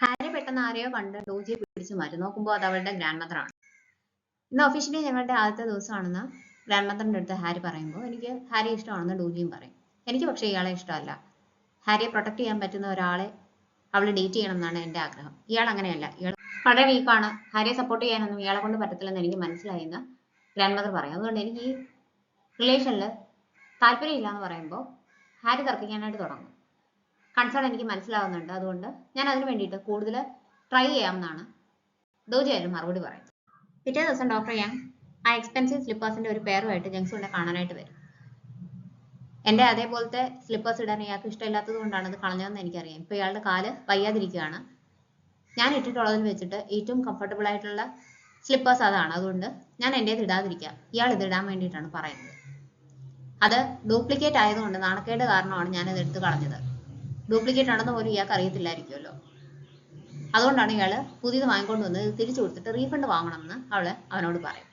Harry പെട്ടെന്ന് ആരെയോ കണ്ട് ഡോജിയെ പിടിച്ചു മാറ്റി നോക്കുമ്പോൾ അത് അവളുടെ ഗ്രാൻഡ് മദർ ആണ്. ഇന്ന് ഒഫീഷ്യലി ഞങ്ങളുടെ ആദ്യത്തെ ദിവസമാണെന്ന് ഗ്രാൻഡ് മദറിന്റെ അടുത്ത് ഹാരി പറയുമ്പോൾ എനിക്ക് ഹാരി ഇഷ്ടമാണെന്ന് ഡോജിയും പറയും. എനിക്ക് പക്ഷേ ഇയാളെ ഇഷ്ടമല്ല. ഹാരിയെ പ്രൊട്ടക്ട് ചെയ്യാൻ പറ്റുന്ന ഒരാളെ അവൾ ഡേറ്റ് ചെയ്യണം എന്നാണ് എൻ്റെ ആഗ്രഹം. ഇയാൾ അങ്ങനെയല്ല, ഇയാൾ വളരെ വീക്കാണ്. ഹാരിയെ സപ്പോർട്ട് ചെയ്യാനൊന്നും ഇയാളെ കൊണ്ട് പറ്റത്തില്ലെന്ന് എനിക്ക് മനസ്സിലായെന്ന് ഗ്രാൻഡ് മദർ പറയും. അതുകൊണ്ട് എനിക്ക് ഈ റിലേഷനിൽ താല്പര്യമില്ല എന്ന് പറയുമ്പോൾ ഹാരി തർക്കിക്കാനായിട്ട് തുടങ്ങും. കൺസേൺ എനിക്ക് മനസ്സിലാവുന്നുണ്ട്, അതുകൊണ്ട് ഞാൻ അതിന് വേണ്ടിയിട്ട് കൂടുതൽ ട്രൈ ചെയ്യാമെന്നാണ് ഡോജി ആയാലും മറുപടി പറയുന്നത്. പിറ്റേ ദിവസം ഡോക്ടർ യങ് ആ എക്സ്പെൻസീവ് സ്ലിപ്പേഴ്സിന്റെ ഒരു പെയറുമായിട്ട് ജംഗ്ഷനെ കാണാനായിട്ട് വരും. എൻ്റെ അതേപോലത്തെ സ്ലിപ്പേഴ്സ് ഇടാൻ ഇയാൾക്ക് ഇഷ്ടമില്ലാത്തത് കൊണ്ടാണ് അത് കളഞ്ഞതെന്ന് എനിക്കറിയാം. ഇപ്പൊ ഇയാളുടെ കാല് വയ്യാതിരിക്കുകയാണ്. ഞാൻ ഇട്ടിട്ടുള്ളതിൽ വെച്ചിട്ട് ഏറ്റവും കംഫർട്ടബിൾ ആയിട്ടുള്ള സ്ലിപ്പേഴ്സ് അതാണ്, അതുകൊണ്ട് ഞാൻ എൻ്റേത് ഇടാതിരിക്കാം. ഇയാൾ ഇത് ഇടാൻ വേണ്ടിയിട്ടാണ് പറയുന്നത്. അത് ഡ്യൂപ്ലിക്കേറ്റ് ആയതുകൊണ്ട് നാണക്കേട് കാരണമാണ് ഞാനത് എടുത്ത് കളഞ്ഞത്. ഡ്യൂപ്ലിക്കേറ്റ് ആണെന്ന് പോലും ഇയാൾക്ക് അറിയത്തില്ലായിരിക്കുമല്ലോ. അതുകൊണ്ടാണ് ഇയാൾ പുതിയത് വാങ്ങിക്കൊണ്ട് വന്ന് ഇത് തിരിച്ചു കൊടുത്തിട്ട് റീഫണ്ട് വാങ്ങണമെന്ന് അവനോട് പറയും.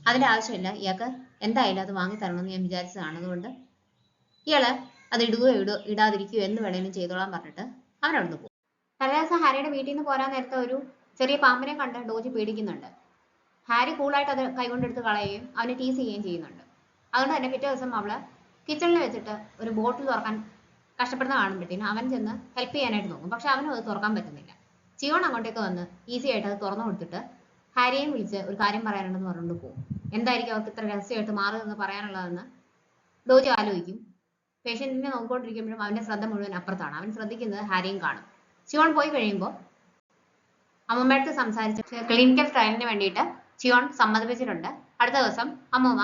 അതിന്റെ ആവശ്യമില്ല, ഇയാൾക്ക് എന്തായാലും അത് വാങ്ങി തരണമെന്ന് ഞാൻ വിചാരിച്ചതാണ്. അതുകൊണ്ട് ഇയാള് അത് ഇടുകയോ ഇടാതിരിക്കുകയോ എന്ന് വേണേലും ചെയ്തോളാൻ പറഞ്ഞിട്ട് അവനവിടുന്ന് പോകും. തലേദിവസം ഹാരിയുടെ വീട്ടിൽ നിന്ന് പോരാൻ നേരത്തെ ഒരു ചെറിയ പാമ്പിനെ കണ്ട് ഡോജി പേടിക്കുന്നുണ്ട്. ഹാരി കൂളായിട്ട് അത് കൈകൊണ്ടെടുത്ത് കളയുകയും അവനെ ടീസ് ചെയ്യുകയും ചെയ്യുന്നുണ്ട്. അതുകൊണ്ട് തന്നെ പിറ്റേ ദിവസം അവള് കിച്ചണിൽ വെച്ചിട്ട് ഒരു ബോട്ടിൽ തുറക്കാൻ കഷ്ടപ്പെടുന്ന കാണുമ്പോഴത്തേനും അവൻ ചെന്ന് ഹെൽപ്പ് ചെയ്യാനായിട്ട് നോക്കും. പക്ഷെ അവനും അത് തുറക്കാൻ പറ്റുന്നില്ല. ചിയോൺ അങ്ങോട്ടേക്ക് വന്ന് ഈസി ആയിട്ട് അത് തുറന്നു കൊടുത്തിട്ട് ഹാരിയെയും വിളിച്ച് ഒരു കാര്യം പറയാനുണ്ടെന്ന് പറഞ്ഞുകൊണ്ട് പോകും. എന്തായിരിക്കും അവർക്ക് ഇത്ര രഹസ്യമായിട്ട് മാറി നിന്ന് പറയാനുള്ളതെന്ന് ഡോജി ആലോചിക്കും. പേഷ്യന്റിനെ നോക്കിക്കൊണ്ടിരിക്കുമ്പോഴും അവന്റെ ശ്രദ്ധ മുഴുവൻ അപ്പുറത്താണ്. അവൻ ശ്രദ്ധിക്കുന്നത് ഹാരിയും കാണും. ചിയോൺ പോയി കഴിയുമ്പോൾ അമ്മൂമ്മയടുത്ത് സംസാരിച്ച് ക്ലിനിക്കൽ ട്രയലിന് വേണ്ടിയിട്ട് ചിയോൺ സമ്മതിപ്പിച്ചിട്ടുണ്ട്. അടുത്ത ദിവസം അമ്മൂമ്മ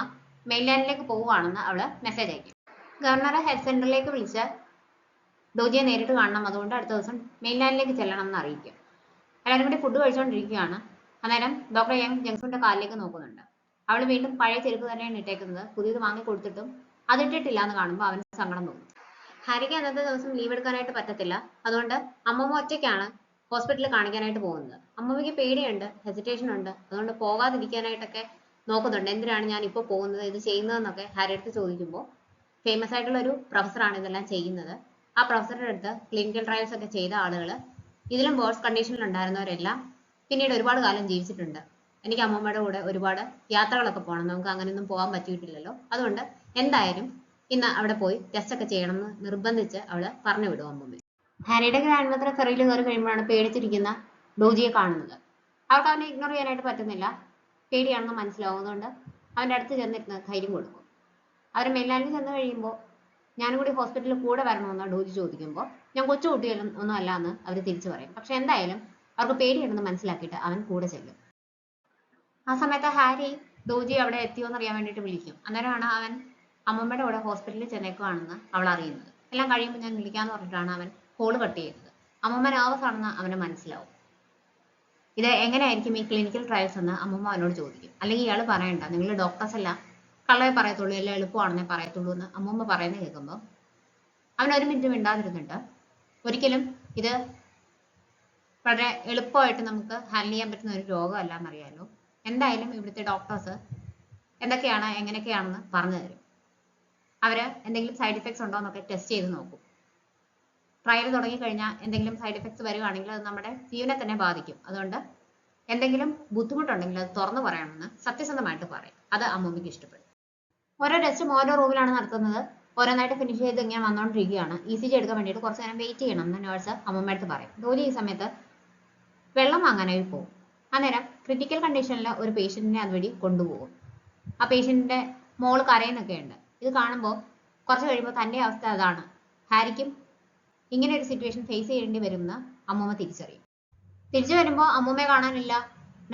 മെയിൻലാൻഡിലേക്ക് പോവുകയാണെന്ന് അവള് മെസ്സേജ് അയക്കും. ഗവർണറെ ഹെൽത്ത് സെന്ററിലേക്ക് വിളിച്ച് ഡോജിയെ നേരിട്ട് കാണണം, അതുകൊണ്ട് അടുത്ത ദിവസം മെയിൻലാൻഡിലേക്ക് ചെല്ലണം എന്ന് അറിയിക്കും. എല്ലാവരും കൂടി ഫുഡ് കഴിച്ചുകൊണ്ടിരിക്കുകയാണ്. അന്നേരം ഡോക്ടർ യങ് ജംഗ്ഷന്റെ കാലിലേക്ക് നോക്കുന്നുണ്ട്. അവൾ വീണ്ടും പഴയ ചെരുപ്പ് തന്നെയാണ് ഇട്ടേക്കുന്നത്. പുതിയത് വാങ്ങി കൊടുത്തിട്ടും അതിട്ടിട്ടില്ല എന്ന് കാണുമ്പോൾ അവന് സങ്കടം തോന്നും. ഹാരിക്ക് അന്നത്തെ ദിവസം ലീവ് എടുക്കാനായിട്ട് പറ്റത്തില്ല. അതുകൊണ്ട് അമ്മമ്മ ഒറ്റയ്ക്കാണ് ഹോസ്പിറ്റലിൽ കാണിക്കാനായിട്ട് പോകുന്നത്. അമ്മമ്മയ്ക്ക് പേടിയുണ്ട്, ഹെസിറ്റേഷൻ ഉണ്ട്. അതുകൊണ്ട് പോകാതിരിക്കാനായിട്ടൊക്കെ നോക്കുന്നുണ്ട്. എന്തിനാണ് ഞാൻ ഇപ്പോൾ പോകുന്നത്, ഇത് ചെയ്യുന്നതെന്നൊക്കെ ഹാരി അടുത്ത് ചോദിക്കുമ്പോൾ ഫേമസ് ആയിട്ടുള്ള ഒരു പ്രൊഫസറാണ് ഇതെല്ലാം ചെയ്യുന്നത്. ആ പ്രൊഫസറുടെ അടുത്ത് ക്ലിനിക്കൽ ട്രയൽസ് ഒക്കെ ചെയ്ത ആളുകൾ, ഇതിലും വേഴ്സ് കണ്ടീഷനിൽ ഉണ്ടായിരുന്നവരെല്ലാം പിന്നീട് ഒരുപാട് കാലം ജീവിച്ചിട്ടുണ്ട്. എനിക്ക് അമ്മമ്മയുടെ കൂടെ ഒരുപാട് യാത്രകളൊക്കെ പോകണം, നമുക്ക് അങ്ങനെയൊന്നും പോകാൻ പറ്റിയിട്ടില്ലല്ലോ. അതുകൊണ്ട് എന്തായാലും ഇന്ന് അവിടെ പോയി ടെസ്റ്റ് ഒക്കെ ചെയ്യണമെന്ന് നിർബന്ധിച്ച് അവള് പറഞ്ഞു വിടും അമ്മമ്മ. ഹാരിയുടെ ഗ്രാൻഡ് മദർ ഫെറിയിൽ കയറി കഴിയുമ്പോഴാണ് പേടിച്ചിരിക്കുന്ന ഡോജിയെ കാണുന്നത്. അവൾക്ക് അവനെ ഇഗ്നോർ ചെയ്യാനായിട്ട് പറ്റുന്നില്ല. പേടിയാണെന്ന് മനസ്സിലാവുന്നതുകൊണ്ട് അവന്റെ അടുത്ത് ചെന്നിരുന്ന് ധൈര്യം കൊടുക്കും. അവർ മെയിൻലാൻഡിൽ ചെന്ന് കഴിയുമ്പോൾ ഞാനും കൂടി ഹോസ്പിറ്റലിൽ കൂടെ വരണമെന്ന് ഡോജി ചോദിക്കുമ്പോൾ ഞാൻ കൊച്ചുകുട്ടികളും ഒന്നും അല്ല എന്ന് അവർ തിരിച്ചു പറയും. പക്ഷെ എന്തായാലും അവർക്ക് പേടിയുണ്ടെന്ന് മനസ്സിലാക്കിയിട്ട് അവൻ കൂടെ ചെല്ലും. ആ സമയത്ത് ഹാരി ഡോജി അവിടെ എത്തിയോ എന്ന് അറിയാൻ വേണ്ടിയിട്ട് വിളിക്കും. അന്നേരമാണ് അവൻ അമ്മമ്മയുടെ കൂടെ ഹോസ്പിറ്റലിൽ ചെന്നേക്കുവാണെന്ന് അവൾ അറിയുന്നത്. എല്ലാം കഴിയുമ്പോൾ ഞാൻ വിളിക്കാന്ന് പറഞ്ഞിട്ടാണ് അവൻ കോള് കട്ട് ചെയ്യുന്നത്. അമ്മമ്മ nervous ആണെന്ന് അവന് മനസ്സിലാവും. ഇത് എങ്ങനെയായിരിക്കും ഈ ക്ലിനിക്കൽ ട്രയൽസ് എന്ന് അമ്മമ്മ അവനോട് ചോദിക്കും. അല്ലെങ്കിൽ ഇയാൾ പറയണ്ട, നിങ്ങൾ ഡോക്ടേഴ്സ് അല്ല, കള്ളവേ പറയത്തുള്ളൂ, എല്ലാം എളുപ്പമാണെന്നേ പറയത്തുള്ളൂ എന്ന് അമ്മമ്മ പറയുന്നത് കേൾക്കുമ്പോൾ അവൻ ഒരു മിനിറ്റ് മിണ്ടാതിരുന്നിട്ട്, ഒരിക്കലും ഇത് വളരെ എളുപ്പമായിട്ട് നമുക്ക് ഹാൻഡിൽ ചെയ്യാൻ പറ്റുന്ന ഒരു രോഗമല്ല എന്നറിയാലോ, എന്തായാലും ഇവിടുത്തെ ഡോക്ടേഴ്സ് എന്തൊക്കെയാണ് എങ്ങനെയൊക്കെയാണെന്ന് പറഞ്ഞു തരും. അവര് എന്തെങ്കിലും സൈഡ് ഇഫക്ട്സ് ഉണ്ടോ എന്നൊക്കെ ടെസ്റ്റ് ചെയ്ത് നോക്കും. ട്രയൽ തുടങ്ങിക്കഴിഞ്ഞാൽ എന്തെങ്കിലും സൈഡ് ഇഫക്ട്സ് വരികയാണെങ്കിൽ അത് നമ്മുടെ ജീവനെ തന്നെ ബാധിക്കും. അതുകൊണ്ട് എന്തെങ്കിലും ബുദ്ധിമുട്ടുണ്ടെങ്കിൽ അത് തുറന്നു പറയണമെന്ന് സത്യസന്ധമായിട്ട് പറയും. അത് അമ്മൂമ്മയ്ക്ക് ഇഷ്ടപ്പെടും. ഓരോ ടെസ്റ്റും ഓരോ റൂമിലാണ് നടത്തുന്നത്. ഓരോന്നായിട്ട് ഫിനിഷ് ചെയ്ത് ഇങ്ങനെ വന്നുകൊണ്ടിരിക്കുകയാണ്. ECG എടുക്കാൻ വേണ്ടിയിട്ട് കുറച്ച് നേരം വെയിറ്റ് ചെയ്യണം എന്ന് നേഴ്സ് അമ്മമ്മയടുത്ത് പറയും. ഡോജി ഈ സമയത്ത് വെള്ളം വാങ്ങാനായി പോകും. അന്നേരം ക്രിട്ടിക്കൽ കണ്ടീഷനിൽ ഒരു പേഷ്യന്റിനെ അതുവഴി കൊണ്ടുപോകും. ആ പേഷ്യന്റിന്റെ മോള് കരയുന്നൊക്കെ ഉണ്ട്. ഇത് കാണുമ്പോൾ കുറച്ച് കഴിയുമ്പോൾ തന്റെ അവസ്ഥ അതാണ്, ഹാരിക്കും ഇങ്ങനെ ഒരു സിറ്റുവേഷൻ ഫേസ് ചെയ്യേണ്ടി വരുമെന്ന് അമ്മൂമ്മ തിരിച്ചറിയും. തിരിച്ചു വരുമ്പോൾ അമ്മൂമ്മയെ കാണാനില്ല.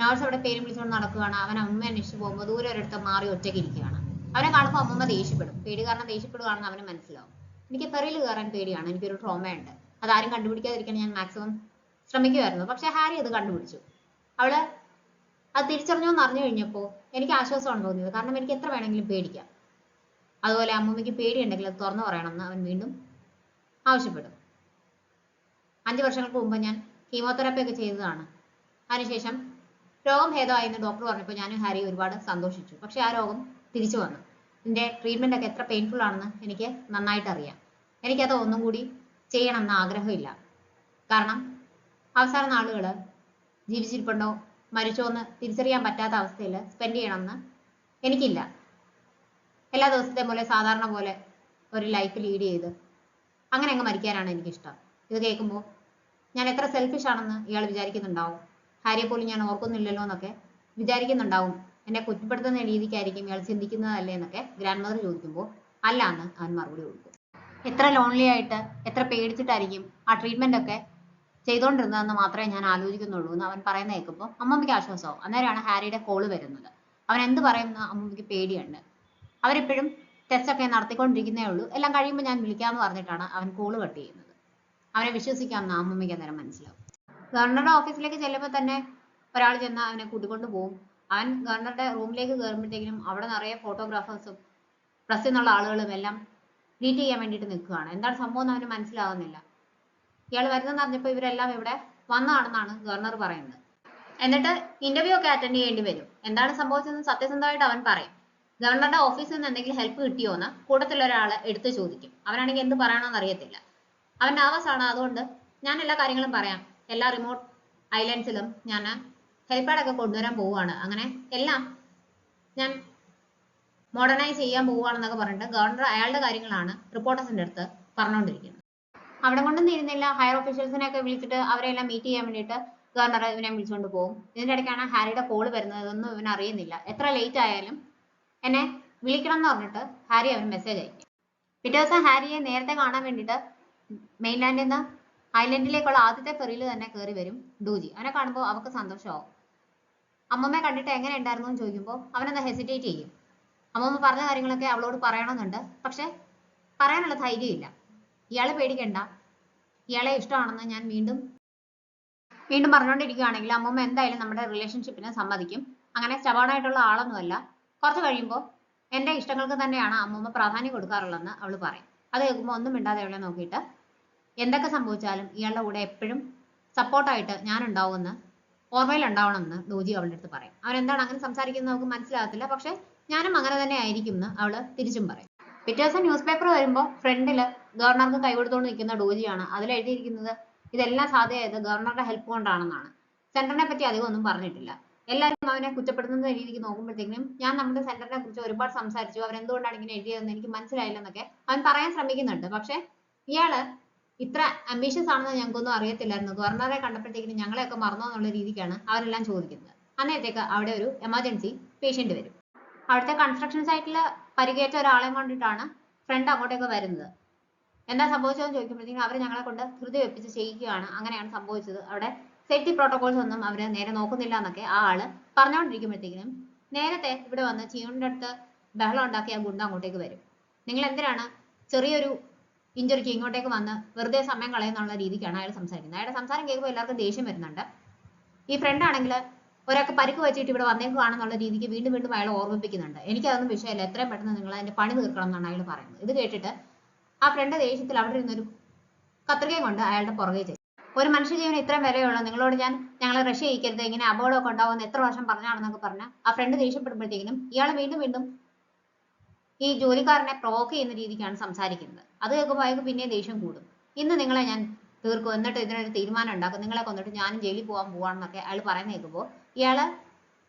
നേഴ്സ് അവിടെ പേരും വിളിച്ചുകൊണ്ട് നടക്കുകയാണ്. അവൻ അമ്മൂമ്മയെ അന്വേഷിച്ച് പോകുമ്പോൾ ദൂരെ ഒരിടത്ത് മാറി ഒറ്റയ്ക്ക് ഇരിക്കുകയാണ്. അവനെ കാണുമ്പോൾ അമ്മൂമ്മ ദേഷ്യപ്പെടും. പേടി കാരണം ദേഷ്യപ്പെടുകയാണെന്ന് അവന് മനസ്സിലാവും. എനിക്ക് ഫെറിയിൽ കയറാൻ പേടിയാണ്, എനിക്കൊരു ട്രോമയുണ്ട്, അതാരും കണ്ടുപിടിക്കാതിരിക്കാൻ ഞാൻ മാക്സിമം ശ്രമിക്കുമായിരുന്നു. പക്ഷെ ഹാരി അത് കണ്ടുപിടിച്ചു. അവള് അത് തിരിച്ചറിഞ്ഞോ എന്ന് അറിഞ്ഞു കഴിഞ്ഞപ്പോൾ എനിക്ക് ആശ്വാസമാണ് തോന്നിയത്. കാരണം എനിക്ക് എത്ര വേണമെങ്കിലും പേടിക്കാം. അതുപോലെ അമ്മൂമ്മയ്ക്ക് പേടിയുണ്ടെങ്കിൽ അത് തുറന്നു പറയണമെന്ന് അവൻ വീണ്ടും ആവശ്യപ്പെടും. 5 വർഷങ്ങൾക്ക് മുമ്പ് ഞാൻ കീമോതെറാപ്പി ഒക്കെ ചെയ്തതാണ്. അതിനുശേഷം രോഗം ഭേദമായി എന്ന് ഡോക്ടർ പറഞ്ഞപ്പോൾ ഞാനും ഹാരി ഒരുപാട് സന്തോഷിച്ചു. പക്ഷെ ആ രോഗം തിരിച്ചു വന്നു. ഇതിന്റെ ട്രീറ്റ്മെന്റ് ഒക്കെ എത്ര പെയിൻഫുൾ ആണെന്ന് എനിക്ക് നന്നായിട്ട് അറിയാം. എനിക്കത് ഒന്നും കൂടി ചെയ്യണമെന്ന് ആഗ്രഹമില്ല. കാരണം അവസാന നാളുകൾ ജീവിച്ചിരിപ്പുണ്ടോ മരിച്ചോ എന്ന് തിരിച്ചറിയാൻ പറ്റാത്ത അവസ്ഥയിൽ സ്പെൻഡ് ചെയ്യണമെന്ന് എനിക്കില്ല. എല്ലാ ദിവസത്തെ പോലെ സാധാരണ പോലെ ഒരു ലൈഫ് ലീഡ് ചെയ്ത് അങ്ങനെ അങ്ങ് മരിക്കാനാണ് എനിക്കിഷ്ടം. ഇത് കേൾക്കുമ്പോൾ ഞാൻ എത്ര സെൽഫിഷ് ആണെന്ന് ഇയാൾ വിചാരിക്കുന്നുണ്ടാവും. ഹാരിയെ പോലും ഞാൻ ഓർക്കുന്നില്ലല്ലോ എന്നൊക്കെ വിചാരിക്കുന്നുണ്ടാവും. എന്നെ കുറ്റപ്പെടുത്തുന്ന രീതിക്കായിരിക്കും ഇയാൾ ചിന്തിക്കുന്നതല്ലേ എന്നൊക്കെ ഗ്രാൻഡ് മദർ ചോദിക്കുമ്പോൾ അല്ല എന്ന് അവൻ മറുപടി കൊടുക്കും. എത്ര ലോൺലി ആയിട്ട് എത്ര പേടിച്ചിട്ടായിരിക്കും ആ ട്രീറ്റ്മെന്റ് ഒക്കെ ചെയ്തുകൊണ്ടിരുന്നതെന്ന് മാത്രമേ ഞാൻ ആലോചിക്കുന്നുള്ളൂ എന്ന് അവൻ പറയുന്ന കേൾക്കുമ്പോൾ അമ്മമ്മയ്ക്ക് ആശ്വാസമാവും. അന്നേരമാണ് ഹാരിയുടെ കോള് വരുന്നത്. അവൻ എന്ത് പറയുന്ന അമ്മമ്മയ്ക്ക് പേടിയുണ്ട്. അവരിപ്പോഴും ടെസ്റ്റ് ഒക്കെ നടത്തിക്കൊണ്ടിരിക്കുന്നേ ഉള്ളൂ. എല്ലാം കഴിയുമ്പോൾ ഞാൻ വിളിക്കാമെന്ന് പറഞ്ഞിട്ടാണ് അവൻ കോള് കട്ട് ചെയ്യുന്നത്. അവനെ വിശ്വസിക്കാമെന്ന് അമ്മമ്മയ്ക്ക് അന്നേരം മനസ്സിലാവും. ഗവർണറുടെ ഓഫീസിലേക്ക് ചെല്ലുമ്പോൾ തന്നെ ഒരാൾ ചെന്ന് അവനെ കൂട്ടിക്കൊണ്ട് പോകും. അവൻ ഗവർണറുടെ റൂമിലേക്ക് കയറുമ്പോഴത്തേക്കും അവിടെ നിറയെ ഫോട്ടോഗ്രാഫേഴ്സും പ്രസ്സിൽ നിന്നുള്ള ആളുകളും എല്ലാം ഗ്രീറ്റ് ചെയ്യാൻ വേണ്ടിയിട്ട് നിൽക്കുകയാണ്. എന്താണ് സംഭവം എന്ന് അവന് മനസ്സിലാവുന്നില്ല. ഇയാൾ വരുന്നതെന്ന് അറിഞ്ഞപ്പോൾ ഇവരെല്ലാം ഇവിടെ വന്നതാണെന്നാണ് ഗവർണർ പറയുന്നത്. എന്നിട്ട് ഇന്റർവ്യൂ ഒക്കെ അറ്റൻഡ് ചെയ്യേണ്ടി വരും. എന്താണ് സംഭവിച്ചതെന്ന് സത്യസന്ധമായിട്ട് അവൻ പറയും. ഗവർണറുടെ ഓഫീസിൽ നിന്ന് എന്തെങ്കിലും ഹെൽപ്പ് കിട്ടിയോ എന്ന് കൂട്ടത്തിലൊരാളെ എടുത്ത് ചോദിക്കും. അവനാണെങ്കിൽ എന്ത് പറയണമെന്ന് അറിയത്തില്ല. അവൻ nervous ആണ്. അതുകൊണ്ട് ഞാൻ എല്ലാ കാര്യങ്ങളും പറയാം, എല്ലാ റിമോട്ട് ഐലൻഡ്സിലും ഞാൻ ഹെൽപ്പാഡൊക്കെ കൊണ്ടുവരാൻ പോവുകയാണ്, അങ്ങനെ എല്ലാം ഞാൻ മോഡേണൈസ് ചെയ്യാൻ പോവുകയാണെന്നൊക്കെ പറഞ്ഞിട്ട് ഗവർണർ അയാളുടെ കാര്യങ്ങളാണ് റിപ്പോർട്ടേഴ്സിന്റെ അടുത്ത് പറഞ്ഞുകൊണ്ടിരിക്കുന്നത്. അവിടെ കൊണ്ടും തീരുന്നില്ല. ഹയർ ഓഫീഷ്യൽസിനെ ഒക്കെ വിളിച്ചിട്ട് അവരെല്ലാം മീറ്റ് ചെയ്യാൻ വേണ്ടിയിട്ട് ഗവർണർ ഇവനെ വിളിച്ചുകൊണ്ട് പോകും. ഇതിന്റെ ഇടയ്ക്കാണ് ഹാരിയുടെ കോള് വരുന്നത്. ഇതൊന്നും ഇവൻ അറിയുന്നില്ല. എത്ര ലേറ്റ് ആയാലും എന്നെ വിളിക്കണം എന്ന് പറഞ്ഞിട്ട് ഹാരി അവൻ മെസ്സേജ് അയക്കും. പിറ്റേ ദിവസം ഹാരിയെ നേരത്തെ കാണാൻ വേണ്ടിയിട്ട് മെയിൻലാൻഡിൽ നിന്ന് ഐലൻഡിലേക്കുള്ള ആദ്യത്തെ ഫെറിയിൽ തന്നെ കയറി വരും ഡൂജി. അവനെ കാണുമ്പോൾ അവൾക്ക് സന്തോഷമാവും. അമ്മമ്മയെ കണ്ടിട്ട് എങ്ങനെ ഉണ്ടായിരുന്നു എന്ന് ചോദിക്കുമ്പോൾ അവനെന്താ ഹെസിറ്റേറ്റ് ചെയ്യും. അമ്മമ്മ പറഞ്ഞ കാര്യങ്ങളൊക്കെ അവളോട് പറയണമെന്നുണ്ട്, പക്ഷെ പറയാനുള്ള ധൈര്യമില്ല. ഇയാളെ പേടിക്കണ്ട, ഇയാളെ ഇഷ്ടമാണെന്ന് ഞാൻ വീണ്ടും വീണ്ടും പറഞ്ഞുകൊണ്ടിരിക്കുകയാണെങ്കിൽ അമ്മമ്മ എന്തായാലും നമ്മുടെ റിലേഷൻഷിപ്പിനെ സമ്മതിക്കും. അങ്ങനെ stubborn ആളൊന്നുമല്ല. കുറച്ച് കഴിയുമ്പോൾ എൻ്റെ ഇഷ്ടങ്ങൾക്ക് തന്നെയാണ് അമ്മമ്മ പ്രാധാന്യം കൊടുക്കാറുള്ളതെന്ന് അവൾ പറയും. അത് കേൾക്കുമ്പോൾ ഒന്നും മിണ്ടാതെ അവളെ നോക്കിയിട്ട് എന്തൊക്കെ സംഭവിച്ചാലും ഇയാളുടെ കൂടെ എപ്പോഴും സപ്പോർട്ടായിട്ട് ഞാൻ ഉണ്ടാവുമെന്ന് ഓർമ്മയിൽ ഉണ്ടാവണമെന്ന് ഡോജി അവളുടെ അടുത്ത് പറയും. അവൻ എന്താണ് അങ്ങനെ സംസാരിക്കുന്നത് നമുക്ക് മനസ്സിലാകത്തില്ല, പക്ഷെ ഞാനും അങ്ങനെ തന്നെ ആയിരിക്കും എന്ന് അവള് തിരിച്ചും പറയും. പിറ്റേ ദിവസം ന്യൂസ് പേപ്പർ വരുമ്പോൾ ഫ്രണ്ടില് ഗവർണർക്ക് കൈകൊടുത്തുകൊണ്ട് നിൽക്കുന്ന ഡോജിയാണ്. അതിൽ എഴുതിയിരിക്കുന്നത് ഇതെല്ലാം സാധ്യമായത് ഗവർണറുടെ ഹെൽപ്പ് കൊണ്ടാണെന്നാണ്. സെന്ററിനെ പറ്റി അധികം ഒന്നും പറഞ്ഞിട്ടില്ല. എല്ലാവരും അവനെ കുറ്റപ്പെടുത്തുന്ന രീതിക്ക് നോക്കുമ്പോഴത്തേക്കും ഞാൻ നമ്മുടെ സെന്ററിനെ കുറിച്ച് ഒരുപാട് സംസാരിച്ചു, അവരെന്തുകൊണ്ടാണ് ഇങ്ങനെ എഴുതിയതെന്ന് എനിക്ക് മനസ്സിലായില്ലെന്നൊക്കെ അവൻ പറയാൻ ശ്രമിക്കുന്നുണ്ട്. പക്ഷെ ഇയാള് ഇത്ര അംബീഷ്യസ് ആണെന്ന് ഞങ്ങൾക്കൊന്നും അറിയത്തില്ലായിരുന്നു, ഗവർണറെ കണ്ടപ്പോഴത്തേക്കും ഞങ്ങളെയൊക്കെ മറന്നോ എന്നുള്ള രീതിക്കാണ് അവരെല്ലാം ചോദിക്കുന്നത്. അന്നേരത്തേക്ക് അവിടെ ഒരു എമർജൻസി പേഷ്യന്റ് വരും. അവിടുത്തെ കൺസ്ട്രക്ഷൻ സൈറ്റിൽ പരിക്കേറ്റ ഒരാളെ കൊണ്ടിട്ടാണ് ഫ്രണ്ട് അങ്ങോട്ടേക്ക് വരുന്നത്. എന്താ സംഭവിച്ചതെന്ന് ചോദിക്കുമ്പോഴത്തേക്കും അവർ ഞങ്ങളെ കൊണ്ട് ധൃതി വെപ്പിച്ച് ചെയ്യിക്കുകയാണ്, അങ്ങനെയാണ് സംഭവിച്ചത്, അവിടെ സേഫ്റ്റി പ്രോട്ടോകോൾസ് ഒന്നും അവർ നേരെ നോക്കുന്നില്ല എന്നൊക്കെ ആ ആള് പറഞ്ഞുകൊണ്ടിരിക്കുമ്പോഴത്തേക്കും നേരത്തെ ഇവിടെ വന്ന് ചിയോണിന്റെ അടുത്ത് ബഹളം ഉണ്ടാക്കി ആ ഗുണ്ട അങ്ങോട്ടേക്ക് വരും. നിങ്ങൾ എന്തിനാണ് ചെറിയൊരു ഇഞ്ചുറിക്ക് ഇങ്ങോട്ടേക്ക് വന്ന് വെറുതെ സമയം കളയുന്നുള്ള രീതിക്കാണ് അയാൾ സംസാരിക്കുന്നത്. അയാളുടെ സംസാരം കേൾക്കുമ്പോൾ എല്ലാവർക്കും ദേഷ്യം വരുന്നുണ്ട്. ഈ ഫ്രണ്ട് ആണെങ്കിൽ ഒരാൾക്ക് പരിക്ക് വെച്ചിട്ട് ഇവിടെ വന്നേക്കുവാണെന്നുള്ള രീതിക്ക് വീണ്ടും വീണ്ടും അയാൾ ഓർമ്മിപ്പിക്കുന്നുണ്ട്. എനിക്കതൊന്നും വിഷയമല്ല, എത്രയും പെട്ടെന്ന് നിങ്ങൾ അതിന്റെ പണി തീർക്കണം എന്നാണ് അയാൾ പറയുന്നത്. ഇത് കേട്ടിട്ട് ആ ഫ്രണ്ട് ദേഷ്യത്തിൽ അവിടെ ഇരുന്നൊരു കത്രികയും കൊണ്ട് അയാളുടെ പുറകെ ചെയ്യും. ഒരു മനുഷ്യജീവന് ഇത്രയും വിലയുള്ള നിങ്ങളോട് ഞങ്ങളെ റഷ് ചെയ്യിക്കരുത്, ഇങ്ങനെ അപകടമൊക്കെ ഉണ്ടാവുമെന്ന് എത്ര വർഷം പറഞ്ഞാണെന്നൊക്കെ പറഞ്ഞ് ആ ഫ്രണ്ട് ദേഷ്യപ്പെടുമ്പോഴത്തേക്കും ഇയാൾ വീണ്ടും വീണ്ടും ഈ ജോലിക്കാരനെ പ്രൊവോക്ക് ചെയ്യുന്ന രീതിക്കാണ് സംസാരിക്കുന്നത്. അത് കേൾക്കുമ്പോൾ അയാൾക്ക് പിന്നെ ദേഷ്യം കൂടും. ഇന്ന് നിങ്ങളെ ഞാൻ തീർക്കും, എന്നിട്ട് ഇതിനൊരു തീരുമാനം ഉണ്ടാക്കും, നിങ്ങളെ കൊന്നിട്ട് ഞാനും ജയിലിൽ പോകാൻ പോവാണെന്നൊക്കെ അയാൾ പറയുന്ന കേൾക്കുമ്പോൾ ഇയാള്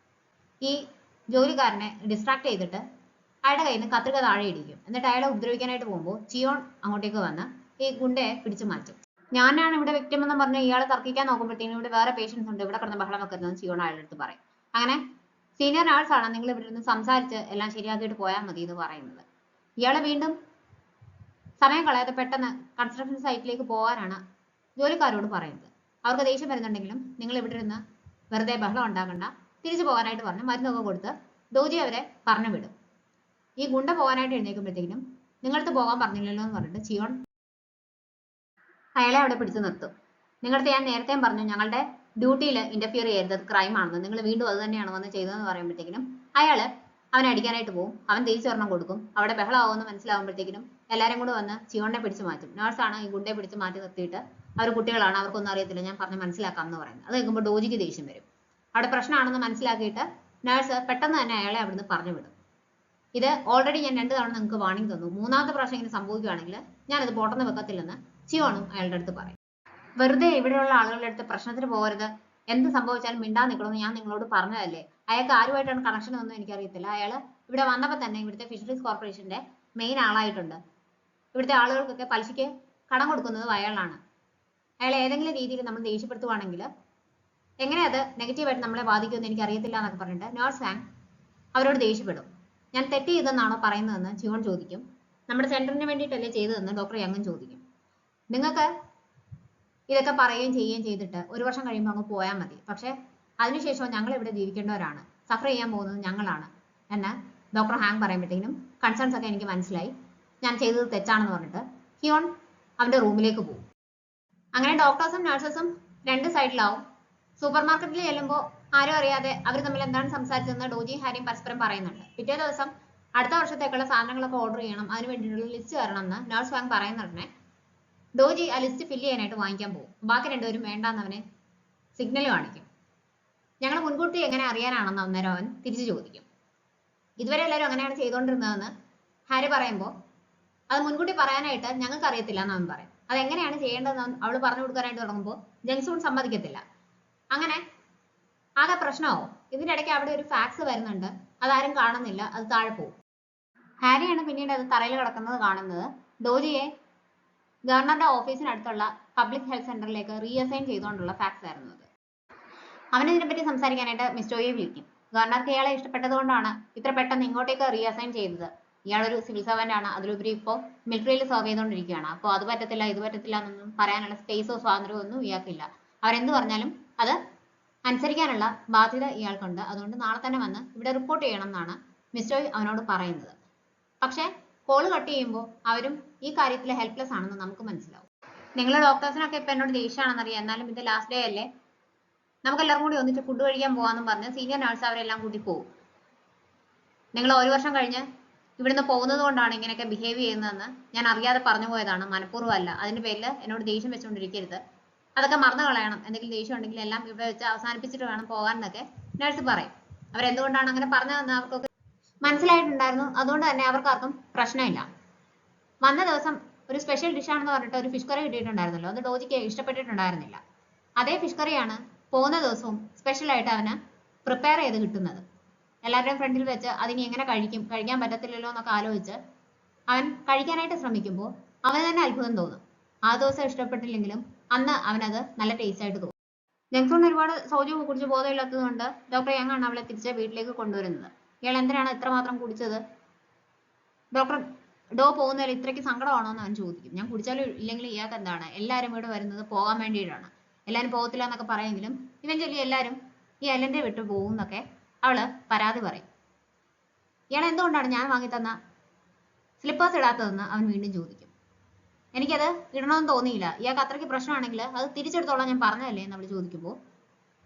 ഈ ജോലിക്കാരനെ ഡിസ്ട്രാക്ട് ചെയ്തിട്ട് അയാളുടെ കയ്യിൽ നിന്ന് കത്രിക താഴെ ഇടിക്കും. എന്നിട്ട് അയാളെ ഉപദ്രവിക്കാനായിട്ട് പോകുമ്പോൾ ചിയോൺ അങ്ങോട്ടേക്ക് വന്ന് ഈ ഗുണ്ടയെ പിടിച്ചു മാറ്റും. ഞാനാണ് ഇവിടെ വിക്ടിം എന്ന് പറഞ്ഞ് ഇയാളെ തർക്കിക്കാൻ നോക്കുമ്പോഴത്തേക്കും ഇവിടെ വേറെ പേഷ്യൻസ് ഉണ്ട്, ഇവിടെ കിടന്ന് ബഹളം വെക്കുന്നത് ചിയോൺ അയാളുടെ അടുത്ത് പറയും. അങ്ങനെ സീനിയർ നേഴ്സ് ആണ് നിങ്ങൾ ഇവിടെ നിന്ന് സംസാരിച്ച് എല്ലാം ശരിയാക്കിയിട്ട് പോയാൽ മതി എന്ന് പറയുന്നത്. ഇയാളെ വീണ്ടും സമയം കളയാതെ പെട്ടെന്ന് കൺസ്ട്രക്ഷൻ സൈറ്റിലേക്ക് പോകാനാണ് ജോലിക്കാരോട് പറയുന്നത്. അവർക്ക് ദേഷ്യം വരുന്നുണ്ടെങ്കിലും നിങ്ങൾ ഇവിടെ നിന്ന് വെറുതെ ബഹളം ഉണ്ടാക്കണ്ട, തിരിച്ചു പോകാനായിട്ട് പറഞ്ഞ് മരുന്നൊക്കെ കൊടുത്ത് ഡോജി അവരെ പറഞ്ഞു വിടും. ഈ ഗുണ്ട പോകാനായിട്ട് എഴുന്നേൽക്കുമ്പോഴത്തേക്കും നിങ്ങളടുത്ത് പോകാൻ പറഞ്ഞില്ലല്ലോ എന്ന് പറഞ്ഞിട്ട് ചിയോൺ അയാളെ അവിടെ പിടിച്ചു നിർത്തും. നിങ്ങളടുത്ത് ഞാൻ നേരത്തെയും പറഞ്ഞു ഞങ്ങളുടെ ഡ്യൂട്ടിയിൽ ഇന്റർഫിയർ ചെയ്യരുത്, അത് ക്രൈം ആണെന്ന്, നിങ്ങൾ വീണ്ടും അത് തന്നെയാണ് വന്ന് ചെയ്തതെന്ന് പറയുമ്പോഴത്തേക്കും അയാള് അവനെ അടിക്കാനായിട്ട് പോകും. അവൻ തിരിച്ചൊരെണ്ണം കൊടുക്കും. അവിടെ ബഹളമാവുമെന്ന് മനസ്സിലാവുമ്പോഴത്തേക്കും എല്ലാവരും കൂടെ വന്ന് ചിയോണിനെ പിടിച്ചു മാറ്റും. നേഴ്സാണ് ഈ ഗുണ്ടയെ പിടിച്ച് മാറ്റി നിർത്തിയിട്ട് അവർ കുട്ടികളാണ്, അവർക്കൊന്നും അറിയത്തില്ല, ഞാൻ പറഞ്ഞ് മനസ്സിലാക്കാം എന്ന് പറയുന്നത്. അത് കേൾക്കുമ്പോൾ ഡോജിക്ക് ദേഷ്യം വരും. അവിടെ പ്രശ്നമാണെന്ന് മനസ്സിലാക്കിയിട്ട് നേഴ്സ് പെട്ടെന്ന് തന്നെ അയാളെ അവിടുന്ന് പറഞ്ഞു വിടും. ഇത് ഓൾറെഡി ഞാൻ 2 തവണ നിങ്ങൾക്ക് വാണിംഗ് തന്നു, മൂന്നാമത്തെ പ്രാവശ്യം ഇങ്ങനെ സംഭവിക്കുകയാണെങ്കിൽ ഞാനത് പോട്ടെന്ന് വെക്കത്തില്ലെന്ന് ചിയോണും അയാളുടെ അടുത്ത് പറയും. വെറുതെ ഇവിടെയുള്ള ആളുകളുടെ അടുത്ത് പ്രശ്നത്തിന് പോകരുത്, എന്ത് സംഭവിച്ചാലും മിണ്ടാൻ നിൽക്കണമെന്ന് ഞാൻ നിങ്ങളോട് പറഞ്ഞതല്ലേ. അയാൾക്ക് ആരുമായിട്ടാണ് കണക്ഷൻ ഒന്നും എനിക്കറിയത്തില്ല. അയാൾ ഇവിടെ വന്നപ്പോൾ തന്നെ ഇവിടുത്തെ ഫിഷറീസ് കോർപ്പറേഷന്റെ മെയിൻ ആളായിട്ടുണ്ട്. ഇവിടുത്തെ ആളുകൾക്കൊക്കെ പലിശയ്ക്ക് കടം കൊടുക്കുന്നത് അയാളാണ്. അയാൾ ഏതെങ്കിലും രീതിയിൽ നമ്മൾ ദേഷ്യപ്പെടുത്തുവാണെങ്കിൽ എങ്ങനെ അത് നെഗറ്റീവായിട്ട് നമ്മളെ ബാധിക്കുമെന്ന് എനിക്ക് അറിയത്തില്ല എന്നൊക്കെ പറഞ്ഞിട്ട് നോർത്ത് സാങ് അവരോട് ദേഷ്യപ്പെടും. ഞാൻ തെറ്റ് ചെയ്തെന്നാണോ പറയുന്നതെന്ന് ജിയോൺ ചോദിക്കും. നമ്മുടെ സെന്ററിന് വേണ്ടിയിട്ടല്ലേ ചെയ്തതെന്ന് ഡോക്ടർ യങ്ങും ചോദിക്കും. നിങ്ങൾക്ക് ഇതൊക്കെ പറയുകയും ചെയ്യുകയും ചെയ്തിട്ട് 1 വർഷം കഴിയുമ്പോൾ അങ്ങ് പോയാൽ മതി. പക്ഷെ അതിനുശേഷം ഞങ്ങൾ ഇവിടെ ജീവിക്കേണ്ടവരാണ്, സഫർ ചെയ്യാൻ പോകുന്നത് ഞങ്ങളാണ് എന്ന് ഡോക്ടർ ഹാങ് പറയുമ്പോഴത്തേക്കും കൺസേൺസ് ഒക്കെ എനിക്ക് മനസ്സിലായി, ഞാൻ ചെയ്തത് തെറ്റാണെന്ന് പറഞ്ഞിട്ട് ഹിയോൺ അവന്റെ റൂമിലേക്ക് പോകും. അങ്ങനെ ഡോക്ടേഴ്സും നഴ്സസും രണ്ട് സൈഡിലാവും. സൂപ്പർ മാർക്കറ്റിൽ ചെല്ലുമ്പോൾ ആരും അറിയാതെ അവർ തമ്മിൽ എന്താണ് സംസാരിച്ചതെന്ന് ഡോജിയും ഹാരിയും പരസ്പരം പറയുന്നുണ്ട്. പിറ്റേ ദിവസം അടുത്ത വർഷത്തേക്കുള്ള സാധനങ്ങളൊക്കെ ഓർഡർ ചെയ്യണം, അതിന് വേണ്ടിയിട്ടുള്ള ലിസ്റ്റ് തരണം എന്ന് നഴ്സ് വാങ് പറയുന്നുടനെ ഡോജി ആ ലിസ്റ്റ് ഫില്ല് ചെയ്യാനായിട്ട് വാങ്ങിക്കാൻ പോകും. ബാക്കി രണ്ടുപേരും വേണ്ടാന്ന് അവനെ സിഗ്നൽ കാണിക്കും. ഞങ്ങൾ മുൻകൂട്ടി എങ്ങനെ അറിയാനാണെന്ന് അന്നേരം അവൻ തിരിച്ചു ചോദിക്കും. ഇതുവരെ എല്ലാവരും അങ്ങനെയാണ് ചെയ്തുകൊണ്ടിരുന്നതെന്ന് ഹാരി പറയുമ്പോൾ അത് മുൻകൂട്ടി പറയാനായിട്ട് ഞങ്ങൾക്ക് അറിയത്തില്ല എന്ന് അവൻ പറയും. അതെങ്ങനെയാണ് ചെയ്യേണ്ടതെന്ന് അവൾ പറഞ്ഞു കൊടുക്കാനായിട്ട് തുടങ്ങുമ്പോൾ ജങ്സൂൺ സമ്മതിക്കത്തില്ല. അങ്ങനെ ആകെ പ്രശ്നമാവും. ഇതിന്റെ ഇടയ്ക്ക് അവിടെ ഒരു ഫാക്സ് വരുന്നുണ്ട്, അതാരും കാണുന്നില്ല, അത് താഴെ പോകും. ഹാരിയാണ് പിന്നീട് അത് തറയിൽ കിടക്കുന്നത് കാണുന്നത്. ഡോജിയെ ഗവർണറുടെ ഓഫീസിനടുത്തുള്ള പബ്ലിക് ഹെൽത്ത് സെന്ററിലേക്ക് റീഅസൈൻ ചെയ്തുകൊണ്ടുള്ള ഫാക്സ് ആയിരുന്നു അത്. അവനിതിനെപ്പറ്റി സംസാരിക്കാനായിട്ട് മിസ്റ്റോയെ വിളിക്കും. ഗവർണർക്ക് ഇയാളെ ഇഷ്ടപ്പെട്ടതുകൊണ്ടാണ് ഇത്ര പെട്ടെന്ന് ഇങ്ങോട്ടേക്ക് റീഅസൈൻ ചെയ്തത്. ഇയാളൊരു സിവിൽ സർവന്റ് ആണ്, അതിലുപരി ഇപ്പോൾ മിലിറ്ററിയിൽ സർവ് ചെയ്തുകൊണ്ടിരിക്കുകയാണ്. അപ്പോൾ അത് പറ്റത്തില്ല ഇത് പറ്റത്തില്ല എന്നൊന്നും പറയാനുള്ള സ്പേസോ സ്വാതന്ത്ര്യമോ ഒന്നും ഇയാൾക്കില്ല. അവരെന്ത് പറഞ്ഞാലും അത് അനുസരിക്കാനുള്ള ബാധ്യത ഇയാൾക്കുണ്ട്. അതുകൊണ്ട് നാളെ തന്നെ വന്ന് ഇവിടെ റിപ്പോർട്ട് ചെയ്യണം എന്നാണ് മിസ്റ്റോയ് അവനോട് പറയുന്നത്. പക്ഷെ കോള് കട്ട് ചെയ്യുമ്പോൾ അവരും ഈ കാര്യത്തിൽ ഹെൽപ്ലെസ് ആണെന്ന് നമുക്ക് മനസ്സിലാവും. നിങ്ങൾ ഡോക്ടേഴ്സിനൊക്കെ ഇപ്പൊ എന്നോട് ദേഷ്യമാണെന്നറിയാം, എന്നാലും ഇത് ലാസ്റ്റ് ഡേ അല്ലേ, നമുക്ക് എല്ലാവരും കൂടി ഒന്നിച്ച് ഫുഡ് കഴിക്കാൻ പോകാമെന്നും പറഞ്ഞ് സീനിയർ നഴ്സ് അവരെല്ലാം കൂട്ടി പോകും. നിങ്ങൾ 1 വർഷം കഴിഞ്ഞ് ഇവിടുന്ന് പോകുന്നത് കൊണ്ടാണ് ഇങ്ങനെയൊക്കെ ബിഹേവ് ചെയ്യുന്നതെന്ന് ഞാൻ അറിയാതെ പറഞ്ഞു പോയതാണ്, മനഃപൂർവ്വം അല്ല. അതിന്റെ പേരിൽ എന്നോട് ദേഷ്യം വെച്ചുകൊണ്ടിരിക്കരുത്, അതൊക്കെ മറന്നു കളയണം, എന്തെങ്കിലും ദേഷ്യം ഉണ്ടെങ്കിൽ എല്ലാം ഇവിടെ വെച്ച് അവസാനിപ്പിച്ചിട്ട് വേണം പോകാൻ എന്നൊക്കെ നഴ്സ് പറയും. അവരെന്തുകൊണ്ടാണ് അങ്ങനെ പറഞ്ഞതെന്ന് അവർക്കൊക്കെ മനസ്സിലായിട്ടുണ്ടായിരുന്നു. അതുകൊണ്ട് തന്നെ അവർക്കാർക്കും പ്രശ്നമില്ല. വന്ന ദിവസം ഒരു സ്പെഷ്യൽ ഡിഷാണെന്ന് പറഞ്ഞിട്ട് ഒരു ഫിഷ് കറി കിട്ടിയിട്ടുണ്ടായിരുന്നല്ലോ, അത് ഡോജിക്ക് ഇഷ്ടപ്പെട്ടിട്ടുണ്ടായിരുന്നില്ല. അതേ ഫിഷ് കറിയാണ് പോകുന്ന ദിവസവും സ്പെഷ്യലായിട്ട് അവന് പ്രിപ്പയർ ചെയ്ത് കിട്ടുന്നത്. എല്ലാവരുടെയും ഫ്രണ്ടിൽ വെച്ച് അതിനി എങ്ങനെ കഴിക്കാൻ പറ്റത്തില്ലല്ലോ എന്നൊക്കെ ആലോചിച്ച് അവൻ കഴിക്കാനായിട്ട് ശ്രമിക്കുമ്പോൾ അവന് തന്നെ അത്ഭുതം തോന്നും. ആ ദിവസം ഇഷ്ടപ്പെട്ടില്ലെങ്കിലും അന്ന് അവനത് നല്ല ടേസ്റ്റ് ആയിട്ട് തോന്നും. ജങ്സൂൺ ഒരുപാട് സോജു കുടിച്ച് ബോധമില്ലാത്തത് കൊണ്ട് ഡോക്ടർ യങ് ആണ് അവളെ തിരിച്ച് വീട്ടിലേക്ക് കൊണ്ടുവരുന്നത്. ഇയാൾ എന്തിനാണ് ഇത്രമാത്രം കുടിച്ചത്, ഡോക്ടർ ഡോ പോകുന്നതിൽ ഇത്രയ്ക്ക് സങ്കടമാണോ എന്ന് അവൻ ചോദിക്കും. ഞാൻ കുടിച്ചാലും ഇല്ലെങ്കിലും ഇയാൾക്ക് എന്താണ്, എല്ലാവരും ഇവിടെ വരുന്നത് പോകാൻ വേണ്ടിയിട്ടാണ്, എല്ലാവരും പോകത്തില്ല എന്നൊക്കെ പറയുമെങ്കിലും ഇവൻ ചൊല്ലി എല്ലാവരും ഈ ഐലൻഡ് വിട്ടു പോകും എന്നൊക്കെ അവള് പരാതി പറയും. ഇയാൾ എന്തുകൊണ്ടാണ് ഞാൻ വാങ്ങി തന്ന സ്ലിപ്പേഴ്സ് ഇടാത്തതെന്ന് അവൻ വീണ്ടും ചോദിക്കും. എനിക്കത് ഇടണമെന്ന് തോന്നിയില്ല, ഇയാൾക്ക് അത്രയ്ക്ക് പ്രശ്നമാണെങ്കിൽ അത് തിരിച്ചെടുത്തോളാം, ഞാൻ പറഞ്ഞതല്ലേ എന്ന് അവൾ ചോദിക്കുമ്പോൾ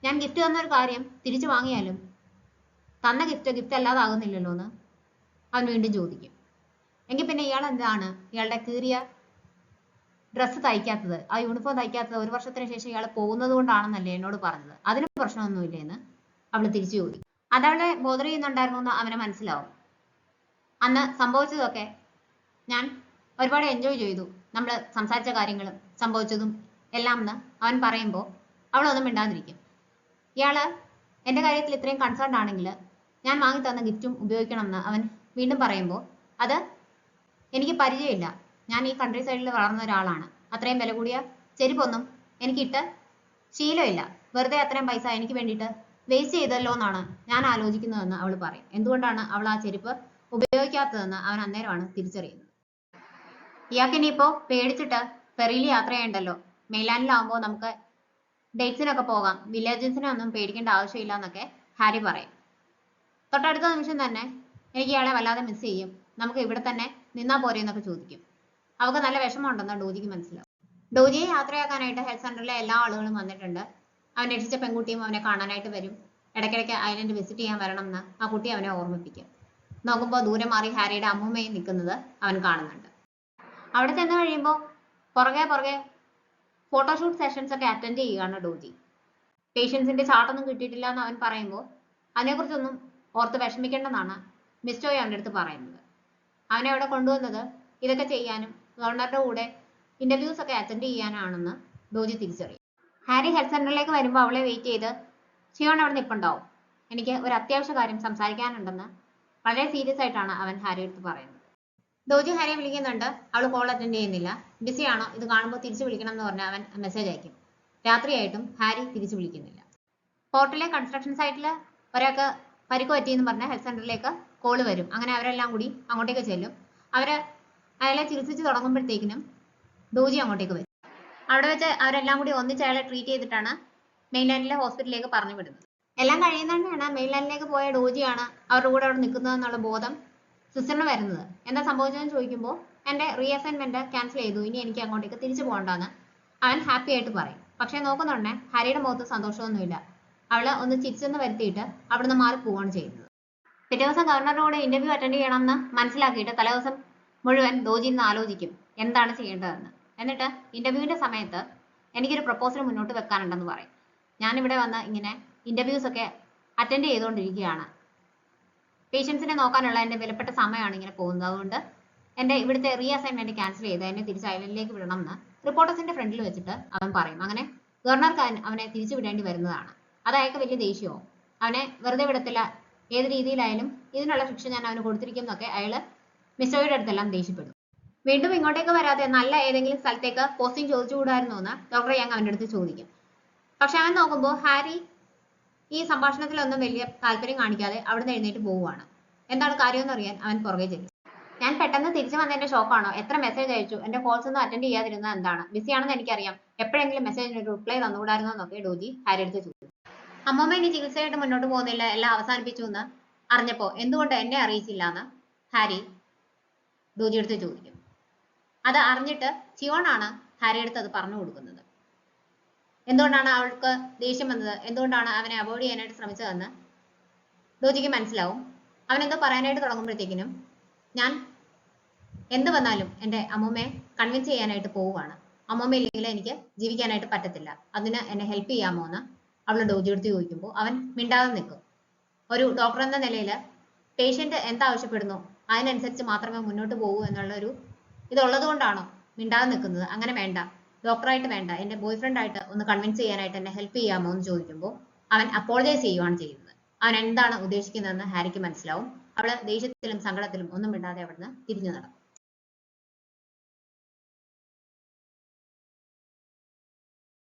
ഞാൻ ഗിഫ്റ്റ് തന്നൊരു കാര്യം തിരിച്ചു വാങ്ങിയാലും തന്ന ഗിഫ്റ്റ് അല്ലാതാകുന്നില്ലല്ലോ എന്ന് അവൻ വീണ്ടും ചോദിക്കും. എങ്കിൽ പിന്നെ ഇയാൾ എന്താണ് ഇയാളുടെ കീറിയ ഡ്രസ്സ് തയ്ക്കാത്തത്, ആ യൂണിഫോം തയ്ക്കാത്തത് 1 വർഷത്തിന് ശേഷം ഇയാൾ പോകുന്നത് കൊണ്ടാണെന്നല്ലേ എന്നോട് പറഞ്ഞത്, അതിന് പ്രശ്നമൊന്നുമില്ലേ എന്ന് അവൾ തിരിച്ചു ചോദിക്കും. അതവളെ ബോധർ ചെയ്യുന്നുണ്ടായിരുന്നു എന്ന് അവന് മനസ്സിലാവും. അന്ന് സംഭവിച്ചതൊക്കെ ഞാൻ ഒരുപാട് എൻജോയ് ചെയ്തു, നമ്മൾ സംസാരിച്ച കാര്യങ്ങളും സംഭവിച്ചതും എല്ലാം എന്ന് അവൻ പറയുമ്പോൾ അവളൊന്നും മിണ്ടാതിരിക്കും. ഇയാള് എൻ്റെ കാര്യത്തിൽ ഇത്രയും കൺസേൺ ആണെങ്കിൽ ഞാൻ വാങ്ങി തന്ന ഗിഫ്റ്റും ഉപയോഗിക്കണം എന്ന് അവൻ വീണ്ടും പറയുമ്പോൾ അത് എനിക്ക് പരിചയമില്ല, ഞാൻ ഈ കൺട്രി സൈഡിൽ വളർന്ന ഒരാളാണ്, അത്രയും വില കൂടിയ ചെരുപ്പൊന്നും എനിക്കിട്ട് ശീലമില്ല, വെറുതെ അത്രയും പൈസ എനിക്ക് വേണ്ടിയിട്ട് വേസ്റ്റ് ചെയ്തല്ലോ എന്നാണ് ഞാൻ ആലോചിക്കുന്നതെന്ന് അവൾ പറയും. എന്തുകൊണ്ടാണ് അവൾ ആ ചെരുപ്പ് ഉപയോഗിക്കാത്തതെന്ന് അവൻ അന്നേരമാണ് തിരിച്ചറിയുന്നത്. ഇയാൾക്ക് ഇനിയിപ്പോ പേടിച്ചിട്ട് ഫെറിയിൽ യാത്ര ചെയ്യണ്ടല്ലോ, മെയിൻലാൻഡിലാവുമ്പോൾ നമുക്ക് ഡേറ്റ്സിനൊക്കെ പോകാം, വില്ലേജസിനൊന്നും പേടിക്കേണ്ട ആവശ്യമില്ല എന്നൊക്കെ ഹാരി പറയും. തൊട്ടടുത്ത നിമിഷം തന്നെ എനിക്ക് ഇയാളെ വല്ലാതെ മിസ് ചെയ്യും, നമുക്ക് ഇവിടെ തന്നെ നിന്നാ പോരെ എന്നൊക്കെ ചോദിക്കും. അവൾക്ക് നല്ല വിഷമമുണ്ടെന്ന് ഡോജിക്ക് മനസ്സിലാവും. ഡോജിയെ യാത്രയാക്കാനായിട്ട് ഹെൽത്ത് സെന്ററിലെ എല്ലാ ആളുകളും വന്നിട്ടുണ്ട്. അവൻ രക്ഷിച്ച പെൺകുട്ടിയും അവനെ കാണാനായിട്ട് വരും. ഇടയ്ക്കിടയ്ക്ക് ഐലൻഡ് വിസിറ്റ് ചെയ്യാൻ വരണം എന്ന് ആ കുട്ടി അവനെ ഓർമ്മിപ്പിക്കും. നോക്കുമ്പോൾ ദൂരെ മാറി ഹാരിയുടെ അമ്മൂമ്മയും നിൽക്കുന്നത് അവൻ കാണുന്നുണ്ട്. അവിടെ ചെന്ന് കഴിയുമ്പോൾ പുറകെ ഫോട്ടോഷൂട്ട് സെഷൻസ് ഒക്കെ അറ്റൻഡ് ചെയ്യുകയാണ് ഡോജി. പേഷ്യൻസിന്റെ ചാർട്ടൊന്നും കിട്ടിയിട്ടില്ല എന്ന് അവൻ പറയുമ്പോൾ അതിനെക്കുറിച്ചൊന്നും ഓർത്ത് വിഷമിക്കേണ്ടെന്നാണ് മിസ്റ്റോയ് അവൻ്റെ അടുത്ത് പറയുന്നത്. അവനെ അവിടെ കൊണ്ടുവന്നത് ഇതൊക്കെ ചെയ്യാനും ഗവർണറുടെ കൂടെ ഇന്റർവ്യൂസ് ഒക്കെ അറ്റൻഡ് ചെയ്യാനാണെന്ന് ഡോജി തിരിച്ചറിയും. ഹാരി ഹെൽത്ത് സെന്ററിലേക്ക് വരുമ്പോൾ അവളെ വെയിറ്റ് ചെയ്ത് ചിയോൺ അവിടെ നിൽപ്പുണ്ടാവും. എനിക്ക് ഒരു അത്യാവശ്യ കാര്യം സംസാരിക്കാനുണ്ടെന്ന് വളരെ സീരിയസ് ആയിട്ടാണ് അവൻ ഹാരി അടുത്ത് പറയുന്നത്. ഡോജി ഹാരിയെ വിളിക്കുന്നുണ്ട്. അവൾ കോൾ അറ്റൻഡ് ചെയ്യുന്നില്ല. ബിസിയാണോ, ഇത് കാണുമ്പോൾ തിരിച്ചു വിളിക്കണം എന്ന് പറഞ്ഞ് അവൻ മെസ്സേജ് അയക്കും. രാത്രിയായിട്ടും ഹാരി തിരിച്ചു വിളിക്കുന്നില്ല. പോർട്ടിലെ കൺസ്ട്രക്ഷൻ സൈറ്റിൽ ഒരാൾക്ക് പരിക്ക് പറ്റിയെന്ന് പറഞ്ഞ് ഹെൽത്ത് സെന്ററിലേക്ക് കോള് വരും. അങ്ങനെ അവരെല്ലാം കൂടി അങ്ങോട്ടേക്ക് ചെല്ലും. അയാളെ ചികിത്സിച്ച് തുടങ്ങുമ്പോഴത്തേക്കിനും ഡോജി അങ്ങോട്ടേക്ക് വരും. അവിടെ വെച്ച് അവരെല്ലാം കൂടി ഒന്നിച്ച് അയാളെ ട്രീറ്റ് ചെയ്തിട്ടാണ് മെയിൻലാൻഡിലെ ഹോസ്പിറ്റലിലേക്ക് പറഞ്ഞു വിടുന്നത്. എല്ലാം കഴിയുന്നതന്നെയാണ് മെയിൻലാൻഡിലേക്ക് പോയ ഡോജിയാണ് അവരുടെ കൂടെ അവിടെ നിൽക്കുന്നത് എന്നുള്ള ബോധം സിസ്റ്ററിന് വരുന്നത്. എന്താ സംഭവിച്ചതെന്ന് ചോദിക്കുമ്പോൾ എൻ്റെ റീഅസൈൻമെന്റ് ക്യാൻസൽ ചെയ്തു, ഇനി എനിക്ക് അങ്ങോട്ടേക്ക് തിരിച്ചു പോകണ്ടെന്ന് അവൻ ഹാപ്പി ആയിട്ട് പറയും. പക്ഷെ നോക്കുന്നുണ്ടേ ഹാരിയുടെ മുഖത്ത് സന്തോഷമൊന്നുമില്ല. അവള് ഒന്ന് ചിരിച്ചെന്ന് വരുത്തിയിട്ട് അവിടുന്ന് മാറി പോവുകയാണ് ചെയ്യുന്നത്. പിറ്റേ ദിവസം ഗവർണറുടെ കൂടെ ഇന്റർവ്യൂ അറ്റൻഡ് ചെയ്യണമെന്ന് മനസ്സിലാക്കിയിട്ട് തലേദിവസം മുഴുവൻ ഡോജി ഇന്ന് ആലോചിക്കും എന്താണ് ചെയ്യേണ്ടതെന്ന്. എന്നിട്ട് ഇന്റർവ്യൂവിന്റെ സമയത്ത് എനിക്കൊരു പ്രപ്പോസൽ മുന്നോട്ട് വെക്കാനുണ്ടെന്ന് പറയും. ഞാനിവിടെ വന്ന് ഇങ്ങനെ ഇന്റർവ്യൂസ് ഒക്കെ അറ്റൻഡ് ചെയ്തുകൊണ്ടിരിക്കുകയാണ്. പേഷ്യൻസിനെ നോക്കാനുള്ള എൻ്റെ വിലപ്പെട്ട സമയമാണ് ഇങ്ങനെ പോകുന്നത്. അതുകൊണ്ട് എൻ്റെ ഇവിടുത്തെ റീഅസൈൻമെന്റ് ക്യാൻസൽ ചെയ്ത് എന്നെ തിരിച്ച് ഐലൻഡിലേക്ക് വിടണം എന്ന് റിപ്പോർട്ടേഴ്സിന്റെ ഫ്രണ്ടിൽ വെച്ചിട്ട് അവൻ പറയും. അങ്ങനെ ഗവർണർക്ക് അവനെ തിരിച്ചു വിടേണ്ടി വരുന്നതാണ്. അത് അയാൾക്ക് വലിയ ദേഷ്യവും. അവനെ വെറുതെ വിടത്തില്ല, ഏത് രീതിയിലായാലും ഇതിനുള്ള ശിക്ഷ ഞാൻ അവന് കൊടുത്തിരിക്കും എന്നൊക്കെ അയാള് മിസ്റ്റോയുടെ അടുത്തെല്ലാം ദേഷ്യപ്പെടും. വീണ്ടും ഇങ്ങോട്ടേക്ക് വരാതെ നല്ല ഏതെങ്കിലും സ്ഥലത്തേക്ക് പോസ്റ്റിംഗ് ചോദിച്ചുകൂടായിരുന്നോ എന്ന് ഡോക്ടർ യങ് അവൻ്റെ അടുത്ത് ചോദിക്കും. പക്ഷെ അവൻ നോക്കുമ്പോൾ ഹാരി ഈ സംഭാഷണത്തിലൊന്നും വലിയ താല്പര്യം കാണിക്കാതെ അവിടുന്ന് എഴുന്നേറ്റ് പോവുകയാണ്. എന്താണ് കാര്യമെന്ന് അറിയാൻ അവൻ പുറകെ ചെല്ലും. ഞാൻ പെട്ടെന്ന് തിരിച്ചു വന്നതിന്റെ ഷോക്കാണോ, എത്ര മെസ്സേജ് അയച്ചു, എന്റെ കോൾസ് ഒന്നും അറ്റൻഡ് ചെയ്യാതിരുന്നത് എന്താണ്, ബിസിയാണെന്ന് എനിക്കറിയാം, എപ്പോഴെങ്കിലും മെസ്സേജിന് ഒരു റിപ്ലൈ തന്നുകൂടായിരുന്നോ എന്നൊക്കെ ഡോജി ഹാരി അടുത്ത് ചോദിച്ചു. അമ്മമ്മ ഇനി ചികിത്സയായിട്ട് മുന്നോട്ട് പോകുന്നില്ല, എല്ലാം അവസാനിപ്പിച്ചു എന്ന് അറിഞ്ഞപ്പോ എന്തുകൊണ്ട് എന്നെ അറിയിച്ചില്ല എന്ന് ഹാരി ഡോജി അടുത്ത് ചോദിക്കും. അത് അറിഞ്ഞിട്ട് ചിയോണാണ് ഹാരി അടുത്ത് അത് പറഞ്ഞു കൊടുക്കുന്നത്. എന്തുകൊണ്ടാണ് അവൾക്ക് ദേഷ്യം വന്നത്, എന്തുകൊണ്ടാണ് അവനെ അവോയ്ഡ് ചെയ്യാനായിട്ട് ശ്രമിച്ചതെന്ന് ഡോജിക്ക് മനസ്സിലാവും. അവൻ എന്തോ പറയാനായിട്ട് തുടങ്ങുമ്പോഴത്തേക്കിനും ഞാൻ എന്ത് വന്നാലും എൻ്റെ അമ്മൂമ്മയെ കൺവിൻസ് ചെയ്യാനായിട്ട് പോവുകയാണ്, അമ്മൂമ്മ ഇല്ലെങ്കിൽ എനിക്ക് ജീവിക്കാനായിട്ട് പറ്റത്തില്ല, അതിന് എന്നെ ഹെൽപ്പ് ചെയ്യാമോ എന്ന് അവൾ ഡോജി എടുത്ത് ചോദിക്കുമ്പോൾ അവൻ മിണ്ടാതെ നിൽക്കും. ഒരു ഡോക്ടർ എന്ന നിലയിൽ പേഷ്യന്റ് എന്താവശ്യപ്പെടുന്നു അതിനനുസരിച്ച് മാത്രമേ മുന്നോട്ട് പോകൂ എന്നുള്ളൊരു ഇതുള്ളത് കൊണ്ടാണോ മിണ്ടാതെ നിൽക്കുന്നത്? അങ്ങനെ വേണ്ട, ഡോക്ടറായിട്ട് വേണ്ട, എൻ്റെ ബോയ് ഫ്രണ്ട് ആയിട്ട് ഒന്ന് കൺവിൻസ് ചെയ്യാനായിട്ട് എന്നെ ഹെൽപ്പ് ചെയ്യാമോ എന്ന് ചോദിക്കുമ്പോൾ അവൻ അപ്പോളജൈസ് ചെയ്യുകയാണ് ചെയ്യുന്നത്. അവൻ എന്താണ് ഉദ്ദേശിക്കുന്നതെന്ന് ഹാരിക്ക് മനസ്സിലാവും. അവള് ദേഷ്യത്തിലും സങ്കടത്തിലും ഒന്നും മിണ്ടാതെ അവിടുന്ന് തിരിഞ്ഞു നടക്കും.